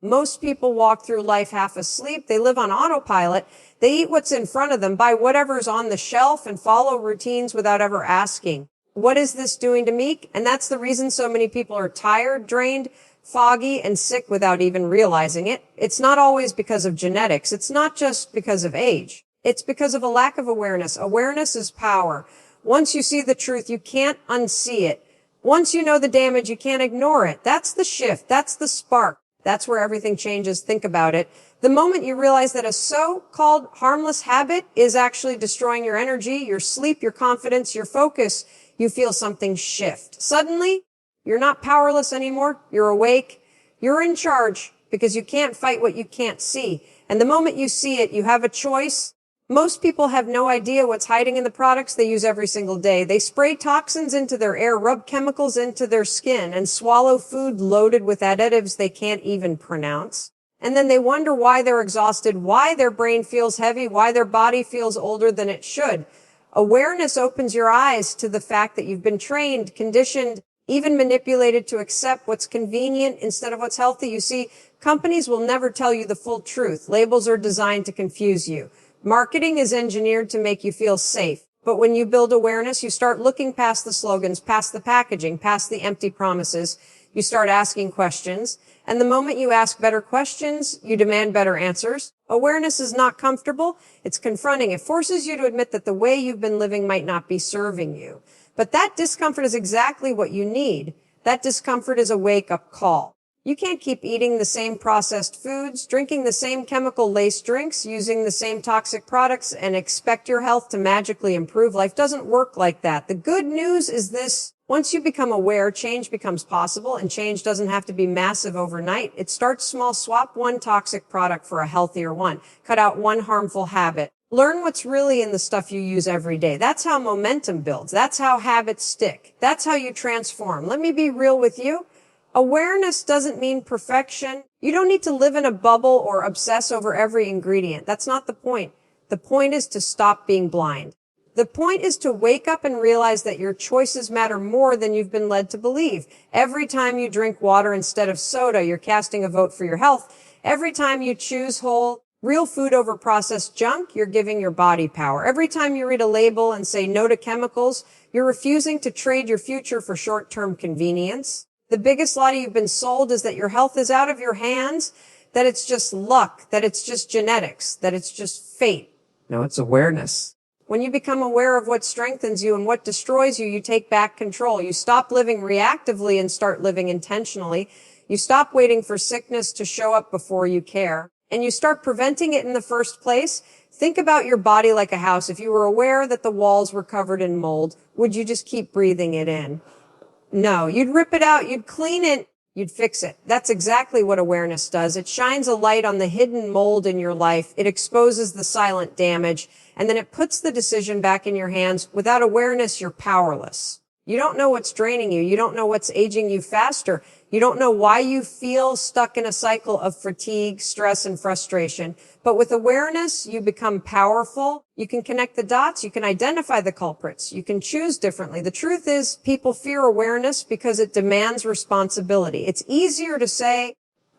Most people walk through life half asleep. They live on autopilot. They eat what's in front of them, buy whatever's on the shelf, and follow routines without ever asking, what is this doing to me? And that's the reason so many people are tired, drained, foggy, and sick without even realizing it. It's not always because of genetics. It's not just because of age. It's because of a lack of awareness. Awareness is power. Once you see the truth, you can't unsee it. Once you know the damage, you can't ignore it. That's the shift. That's the spark. That's where everything changes. Think about it. The moment you realize that a so-called harmless habit is actually destroying your energy, your sleep, your confidence, your focus, you feel something shift. Suddenly, you're not powerless anymore. You're awake. You're in charge because you can't fight what you can't see. And the moment you see it, you have a choice. Most people have no idea what's hiding in the products they use every single day. They spray toxins into their air, rub chemicals into their skin, and swallow food loaded with additives they can't even pronounce. And then they wonder why they're exhausted, why their brain feels heavy, why their body feels older than it should. Awareness opens your eyes to the fact that you've been trained, conditioned, even manipulated to accept what's convenient instead of what's healthy. You see, companies will never tell you the full truth. Labels are designed to confuse you. Marketing is engineered to make you feel safe. But when you build awareness, you start looking past the slogans, past the packaging, past the empty promises. You start asking questions. And the moment you ask better questions, you demand better answers. Awareness is not comfortable. It's confronting. It forces you to admit that the way you've been living might not be serving you. But that discomfort is exactly what you need. That discomfort is a wake-up call. You can't keep eating the same processed foods, drinking the same chemical-laced drinks, using the same toxic products, and expect your health to magically improve. Life doesn't work like that. The good news is this. Once you become aware, change becomes possible, and change doesn't have to be massive overnight. It starts small. Swap one toxic product for a healthier one. Cut out one harmful habit. Learn what's really in the stuff you use every day. That's how momentum builds. That's how habits stick. That's how you transform. Let me be real with you. Awareness doesn't mean perfection. You don't need to live in a bubble or obsess over every ingredient. That's not the point. The point is to stop being blind. The point is to wake up and realize that your choices matter more than you've been led to believe. Every time you drink water instead of soda, you're casting a vote for your health. Every time you choose whole, real food over processed junk, you're giving your body power. Every time you read a label and say no to chemicals, you're refusing to trade your future for short-term convenience. The biggest lie you've been sold is that your health is out of your hands, that it's just luck, that it's just genetics, that it's just fate. No, it's awareness. When you become aware of what strengthens you and what destroys you, you take back control. You stop living reactively and start living intentionally. You stop waiting for sickness to show up before you care. And you start preventing it in the first place. Think about your body like a house. If you were aware that the walls were covered in mold, would you just keep breathing it in? No, you'd rip it out, you'd clean it, you'd fix it. That's exactly what awareness does. It shines a light on the hidden mold in your life. It exposes the silent damage, and then it puts the decision back in your hands. Without awareness, you're powerless. You don't know what's draining you. You don't know what's aging you faster. You don't know why you feel stuck in a cycle of fatigue, stress, and frustration. But with awareness, you become powerful. You can connect the dots. You can identify the culprits. You can choose differently. The truth is, people fear awareness because it demands responsibility. It's easier to say,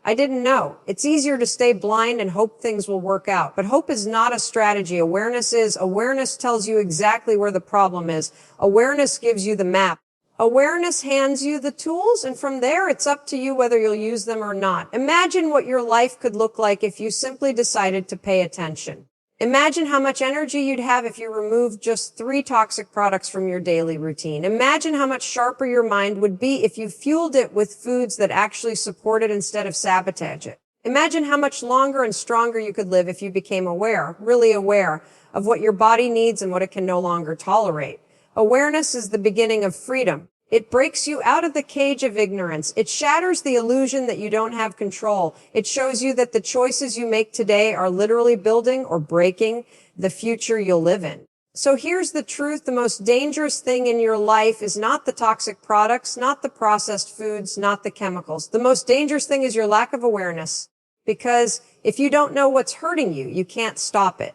I didn't know. It's easier to stay blind and hope things will work out. But hope is not a strategy. Awareness is. Awareness tells you exactly where the problem is. Awareness gives you the map. Awareness hands you the tools, and from there, it's up to you whether you'll use them or not. Imagine what your life could look like if you simply decided to pay attention. Imagine how much energy you'd have if you removed just 3 toxic products from your daily routine. Imagine how much sharper your mind would be if you fueled it with foods that actually support it instead of sabotage it. Imagine how much longer and stronger you could live if you became aware, really aware, of what your body needs and what it can no longer tolerate. Awareness is the beginning of freedom. It breaks you out of the cage of ignorance. It shatters the illusion that you don't have control. It shows you that the choices you make today are literally building or breaking the future you'll live in. So here's the truth. The most dangerous thing in your life is not the toxic products, not the processed foods, not the chemicals. The most dangerous thing is your lack of awareness. Because if you don't know what's hurting you, you can't stop it.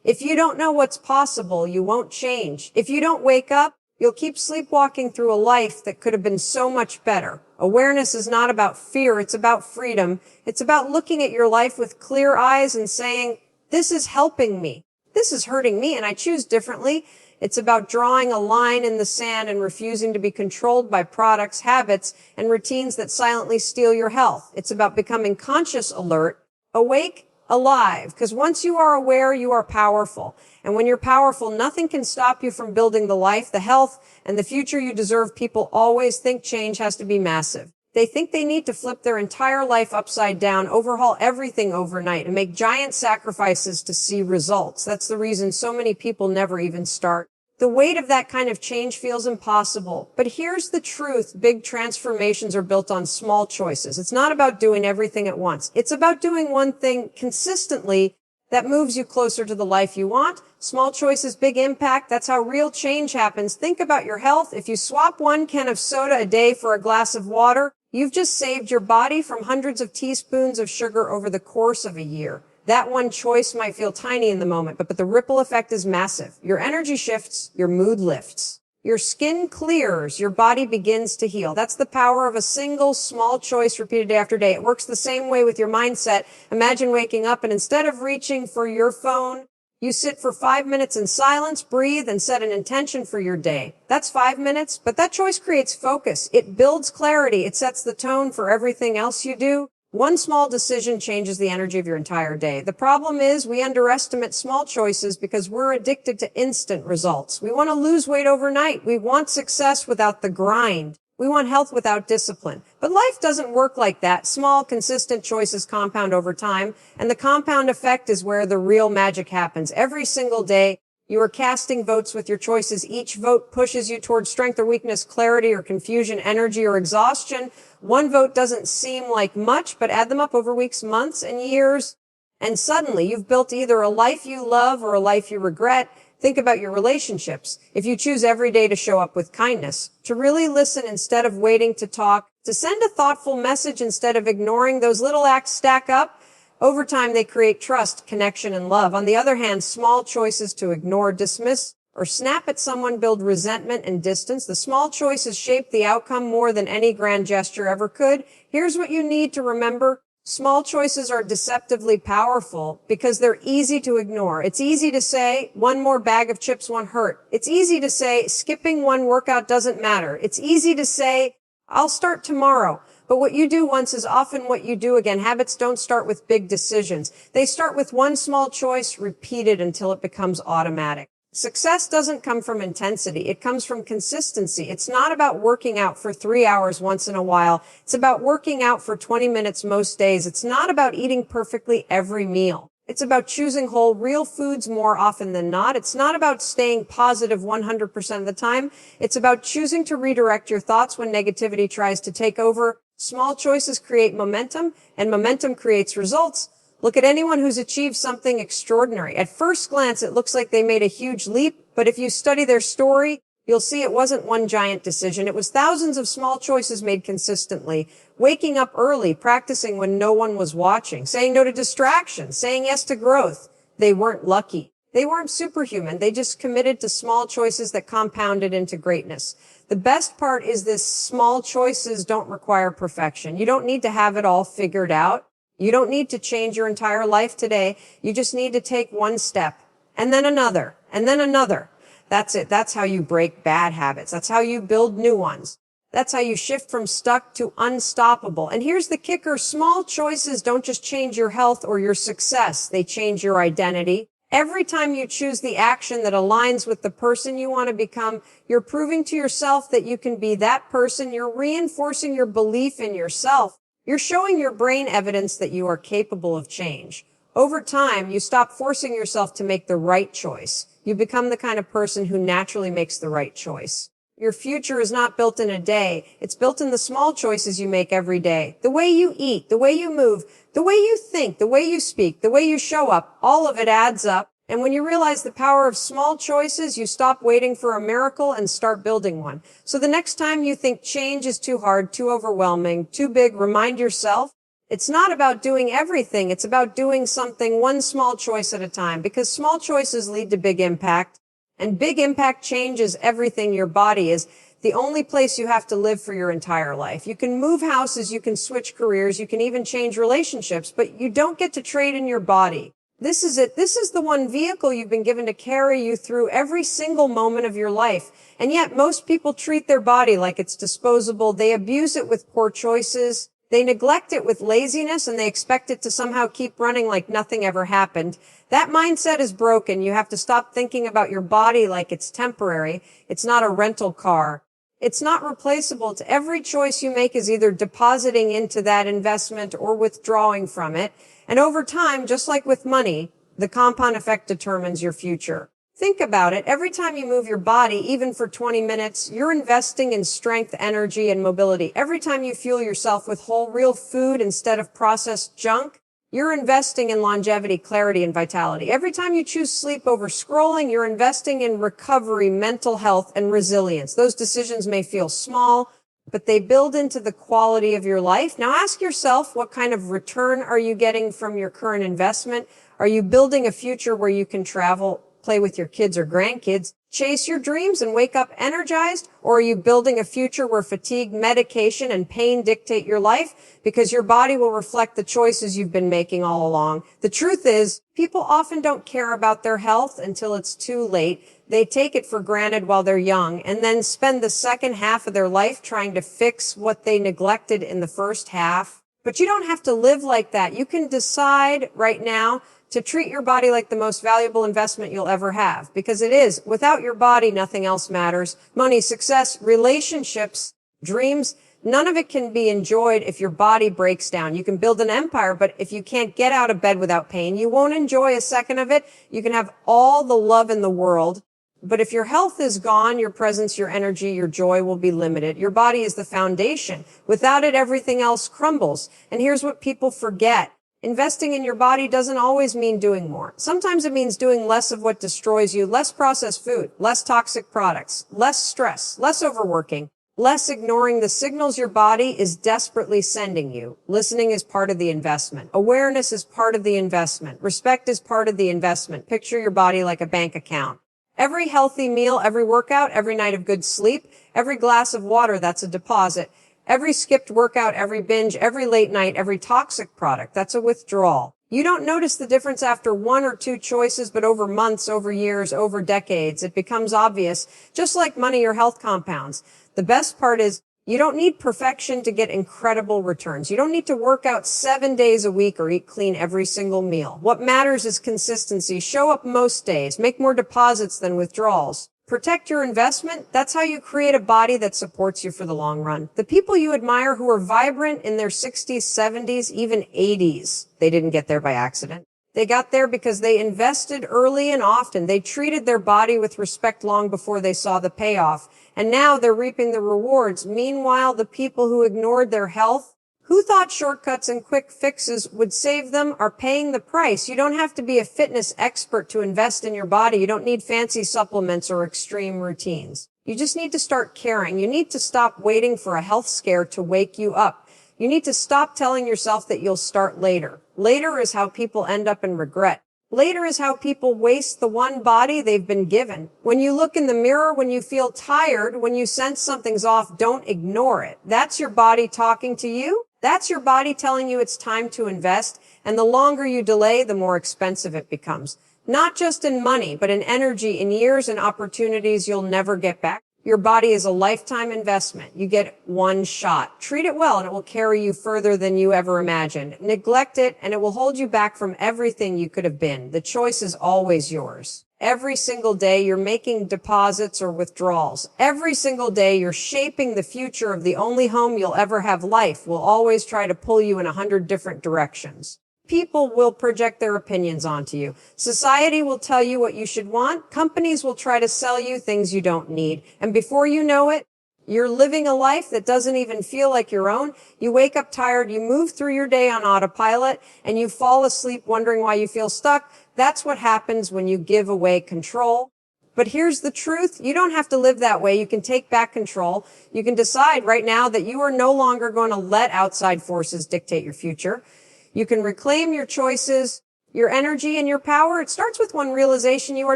If you don't know what's possible, you won't change. If you don't wake up, You'll keep sleepwalking through a life that could have been so much better. Awareness is not about fear, it's about freedom. It's about looking at your life with clear eyes and saying, this is helping me. This is hurting me, and I choose differently. It's about drawing a line in the sand and refusing to be controlled by products, habits, and routines that silently steal your health. It's about becoming conscious, alert, awake, alive. Because once you are aware, you are powerful. And when you're powerful, nothing can stop you from building the life, the health, and the future you deserve. People always think change has to be massive. They think they need to flip their entire life upside down, overhaul everything overnight, and make giant sacrifices to see results. That's the reason so many people never even start. The weight of that kind of change feels impossible. But here's the truth. Big transformations are built on small choices. It's not about doing everything at once. It's about doing one thing consistently that moves you closer to the life you want. Small choices, big impact. That's how real change happens. Think about your health. If you swap 1 can of soda a day for a glass of water, you've just saved your body from hundreds of teaspoons of sugar over the course of a year. That one choice might feel tiny in the moment, but the ripple effect is massive. Your energy shifts, your mood lifts. Your skin clears, your body begins to heal. That's the power of a single small choice repeated day after day. It works the same way with your mindset. Imagine waking up and instead of reaching for your phone, you sit for 5 minutes in silence, breathe, and set an intention for your day. That's 5 minutes, but that choice creates focus. It builds clarity. It sets the tone for everything else you do. One small decision changes the energy of your entire day. The problem is we underestimate small choices because we're addicted to instant results. We want to lose weight overnight. We want success without the grind. We want health without discipline. But life doesn't work like that. Small, consistent choices compound over time, and the compound effect is where the real magic happens. Every single day, you are casting votes with your choices. Each vote pushes you towards strength or weakness, clarity or confusion, energy or exhaustion. One vote doesn't seem like much, but add them up over weeks, months, and years, and suddenly you've built either a life you love or a life you regret. Think about your relationships. If you choose every day to show up with kindness, to really listen instead of waiting to talk, to send a thoughtful message instead of ignoring, those little acts stack up. Over time, they create trust, connection, and love. On the other hand, small choices to ignore, dismiss, or snap at someone build resentment and distance. The small choices shape the outcome more than any grand gesture ever could. Here's what you need to remember. Small choices are deceptively powerful because they're easy to ignore. It's easy to say, 1 more bag of chips won't hurt. It's easy to say, skipping 1 workout doesn't matter. It's easy to say, I'll start tomorrow. But what you do once is often what you do again. Habits don't start with big decisions. They start with one small choice repeated until it becomes automatic. Success doesn't come from intensity. It comes from consistency. It's not about working out for 3 hours once in a while. It's about working out for 20 minutes most days. It's not about eating perfectly every meal. It's about choosing whole, real foods more often than not. It's not about staying positive 100% of the time. It's about choosing to redirect your thoughts when negativity tries to take over. Small choices create momentum, and momentum creates results. Look at anyone who's achieved something extraordinary. At first glance, it looks like they made a huge leap, but if you study their story, you'll see it wasn't one giant decision. It was thousands of small choices made consistently. Waking up early, practicing when no one was watching, saying no to distractions, saying yes to growth. They weren't lucky. They weren't superhuman. They just committed to small choices that compounded into greatness. The best part is this: small choices don't require perfection. You don't need to have it all figured out. You don't need to change your entire life today. You just need to take one step, and then another, and then another. That's it. That's how you break bad habits. That's how you build new ones. That's how you shift from stuck to unstoppable. And here's the kicker. Small choices don't just change your health or your success. They change your identity. Every time you choose the action that aligns with the person you want to become, you're proving to yourself that you can be that person. You're reinforcing your belief in yourself. You're showing your brain evidence that you are capable of change. Over time, you stop forcing yourself to make the right choice. You become the kind of person who naturally makes the right choice. Your future is not built in a day. It's built in the small choices you make every day. The way you eat, the way you move, the way you think, the way you speak, the way you show up, all of it adds up. And when you realize the power of small choices, you stop waiting for a miracle and start building one. So the next time you think change is too hard, too overwhelming, too big, remind yourself, it's not about doing everything. It's about doing something one small choice at a time, because small choices lead to big impact. And big impact changes everything. Your body is the only place you have to live for your entire life. You can move houses, you can switch careers, you can even change relationships, but you don't get to trade in your body. This is it. This is the one vehicle you've been given to carry you through every single moment of your life. And yet most people treat their body like it's disposable. They abuse it with poor choices. They neglect it with laziness, and they expect it to somehow keep running like nothing ever happened. That mindset is broken. You have to stop thinking about your body like it's temporary. It's not a rental car. It's not replaceable. Every choice you make is either depositing into that investment or withdrawing from it. And over time, just like with money, the compound effect determines your future. Think about it. Every time you move your body, even for 20 minutes, you're investing in strength, energy, and mobility. Every time you fuel yourself with whole, real food instead of processed junk, you're investing in longevity, clarity, and vitality. Every time you choose sleep over scrolling, you're investing in recovery, mental health, and resilience. Those decisions may feel small, but they build into the quality of your life. Now ask yourself, what kind of return are you getting from your current investment? Are you building a future where you can travel, play with your kids or grandkids, chase your dreams, and wake up energized? Or are you building a future where fatigue, medication, and pain dictate your life? Because your body will reflect the choices you've been making all along. The truth is, people often don't care about their health until it's too late. They take it for granted while they're young and then spend the second half of their life trying to fix what they neglected in the first half. But you don't have to live like that. You can decide right now to treat your body like the most valuable investment you'll ever have, because it is. Without your body, nothing else matters. Money, success, relationships, dreams, none of it can be enjoyed if your body breaks down. You can build an empire, but if you can't get out of bed without pain, you won't enjoy a second of it. You can have all the love in the world, but if your health is gone, your presence, your energy, your joy will be limited. Your body is the foundation. Without it, everything else crumbles. And here's what people forget. Investing in your body doesn't always mean doing more. Sometimes it means doing less of what destroys you, less processed food, less toxic products, less stress, less overworking, less ignoring the signals your body is desperately sending you. Listening is part of the investment. Awareness is part of the investment. Respect is part of the investment. Picture your body like a bank account. Every healthy meal, every workout, every night of good sleep, every glass of water, that's a deposit. Every skipped workout, every binge, every late night, every toxic product, that's a withdrawal. You don't notice the difference after one or two choices, but over months, over years, over decades, it becomes obvious, just like money or health compounds. The best part is you don't need perfection to get incredible returns. You don't need to work out 7 days a week or eat clean every single meal. What matters is consistency. Show up most days. Make more deposits than withdrawals. Protect your investment. That's how you create a body that supports you for the long run. The people you admire who are vibrant in their 60s, 70s, even 80s, they didn't get there by accident. They got there because they invested early and often. They treated their body with respect long before they saw the payoff. And now they're reaping the rewards. Meanwhile, the people who ignored their health, who thought shortcuts and quick fixes would save them, are paying the price. You don't have to be a fitness expert to invest in your body. You don't need fancy supplements or extreme routines. You just need to start caring. You need to stop waiting for a health scare to wake you up. You need to stop telling yourself that you'll start later. Later is how people end up in regret. Later is how people waste the one body they've been given. When you look in the mirror, when you feel tired, when you sense something's off, don't ignore it. That's your body talking to you. That's your body telling you it's time to invest. And the longer you delay, the more expensive it becomes. Not just in money, but in energy, in years and opportunities you'll never get back. Your body is a lifetime investment. You get one shot. Treat it well and it will carry you further than you ever imagined. Neglect it and it will hold you back from everything you could have been. The choice is always yours. Every single day you're making deposits or withdrawals. Every single day you're shaping the future of the only home you'll ever have. Life will always try to pull you in 100 different directions. People will project their opinions onto you. Society will tell you what you should want. Companies will try to sell you things you don't need. And before you know it, you're living a life that doesn't even feel like your own. You wake up tired, you move through your day on autopilot, and you fall asleep wondering why you feel stuck. That's what happens when you give away control. But here's the truth. You don't have to live that way. You can take back control. You can decide right now that you are no longer going to let outside forces dictate your future. You can reclaim your choices, your energy, and your power. It starts with one realization: you are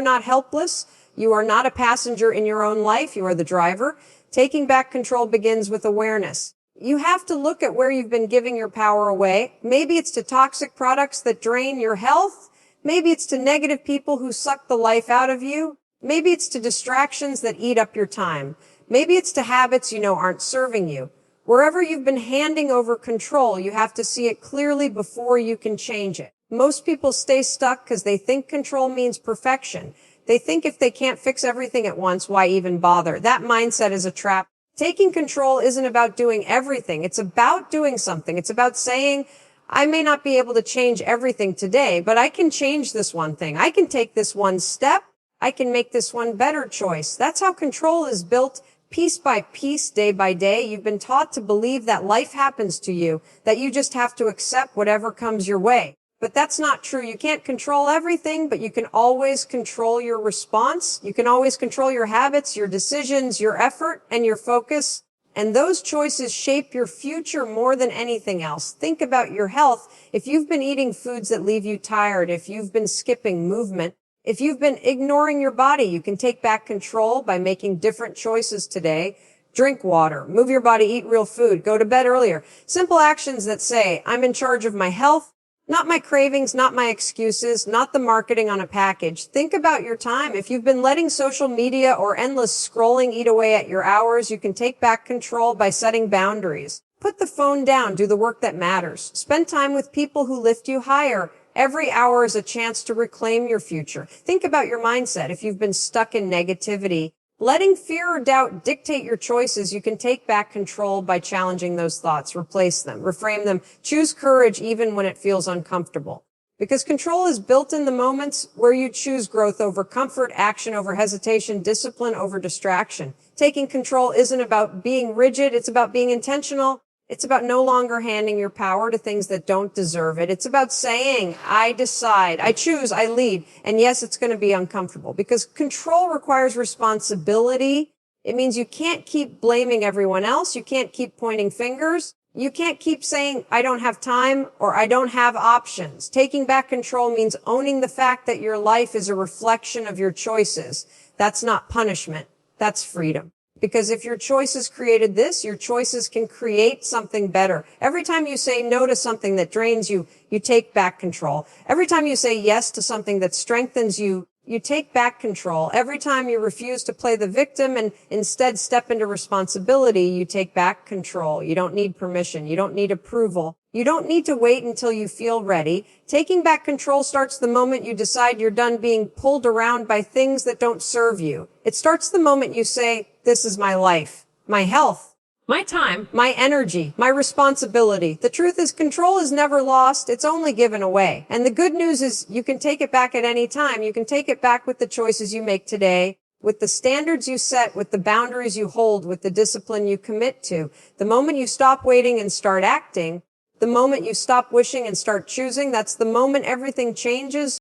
not helpless. You are not a passenger in your own life. You are the driver. Taking back control begins with awareness. You have to look at where you've been giving your power away. Maybe it's to toxic products that drain your health. Maybe it's to negative people who suck the life out of you. Maybe it's to distractions that eat up your time. Maybe it's to habits you know aren't serving you. Wherever you've been handing over control, you have to see it clearly before you can change it. Most people stay stuck because they think control means perfection. They think if they can't fix everything at once, why even bother? That mindset is a trap. Taking control isn't about doing everything. It's about doing something. It's about saying, I may not be able to change everything today, but I can change this one thing. I can take this one step. I can make this one better choice. That's how control is built, piece by piece, day by day. You've been taught to believe that life happens to you, that you just have to accept whatever comes your way. But that's not true. You can't control everything, but you can always control your response. You can always control your habits, your decisions, your effort, and your focus. And those choices shape your future more than anything else. Think about your health. If you've been eating foods that leave you tired, if you've been skipping movement, if you've been ignoring your body, you can take back control by making different choices today. Drink water, move your body, eat real food, go to bed earlier. Simple actions that say, I'm in charge of my health, not my cravings, not my excuses, not the marketing on a package. Think about your time. If you've been letting social media or endless scrolling eat away at your hours, you can take back control by setting boundaries. Put the phone down, do the work that matters. Spend time with people who lift you higher. Every hour is a chance to reclaim your future. Think about your mindset. If you've been stuck in negativity, letting fear or doubt dictate your choices, you can take back control by challenging those thoughts, replace them, reframe them, choose courage even when it feels uncomfortable. Because control is built in the moments where you choose growth over comfort, action over hesitation, discipline over distraction. Taking control isn't about being rigid, it's about being intentional. It's about no longer handing your power to things that don't deserve it. It's about saying, I decide, I choose, I lead. And yes, it's going to be uncomfortable because control requires responsibility. It means you can't keep blaming everyone else. You can't keep pointing fingers. You can't keep saying, I don't have time or I don't have options. Taking back control means owning the fact that your life is a reflection of your choices. That's not punishment. That's freedom. Because if your choices created this, your choices can create something better. Every time you say no to something that drains you, you take back control. Every time you say yes to something that strengthens you, you take back control. Every time you refuse to play the victim and instead step into responsibility, you take back control. You don't need permission. You don't need approval. You don't need to wait until you feel ready. Taking back control starts the moment you decide you're done being pulled around by things that don't serve you. It starts the moment you say, this is my life, my health, my time, my energy, my responsibility. The truth is control is never lost. It's only given away. And the good news is you can take it back at any time. You can take it back with the choices you make today, with the standards you set, with the boundaries you hold, with the discipline you commit to. The moment you stop waiting and start acting, the moment you stop wishing and start choosing, that's the moment everything changes.